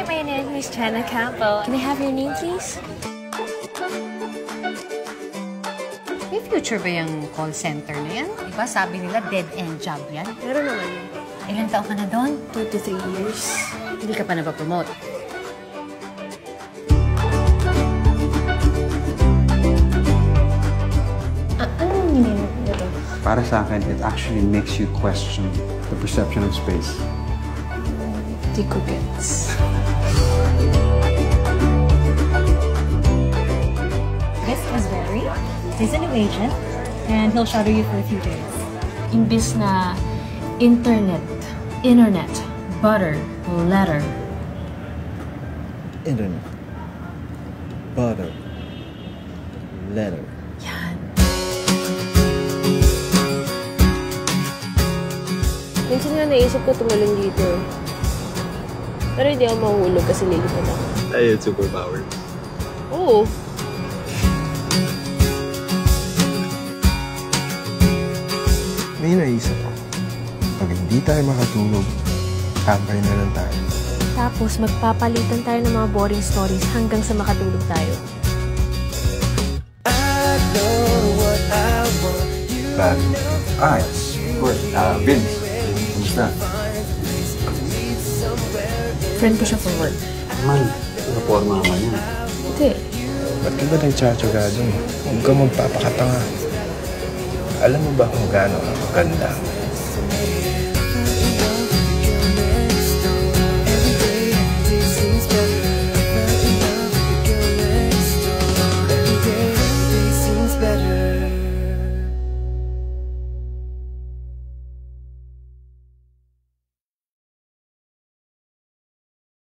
my name is Jenna Campbell. Can I have your name, please? May future ba yung call center na yan? Diba sabi nila dead-end job yan? Meron naman. Ilang taon ka na doon? 2 to 3 years. Hindi ka pa napapromote. Anong meaning nito? Para sa akin, it actually makes you question the perception of space. Di ko gets. This is Barry. He's a new agent, and he'll shadow you for a few days. Imbis na internet, butter, letter. Internet, butter, letter. Yan. Minsan nga naisip ko tumalon dito. Pero hindi ako mahulog kasi lilipad ako. I had superpowers. Oo. May naisip ko. Pag hindi tayo makatulog, tambay na lang tayo. Tapos magpapalitan tayo ng mga boring stories hanggang sa makatulog tayo. But, yes, of course. Vince, kumusta? Friend ko siya for work. Man, naporma naman yan. Hindi. Ba't ka ba nagtsatsaga dun? Huwag ka magpapakatanga. Alam mo ba kung gaano ang ganda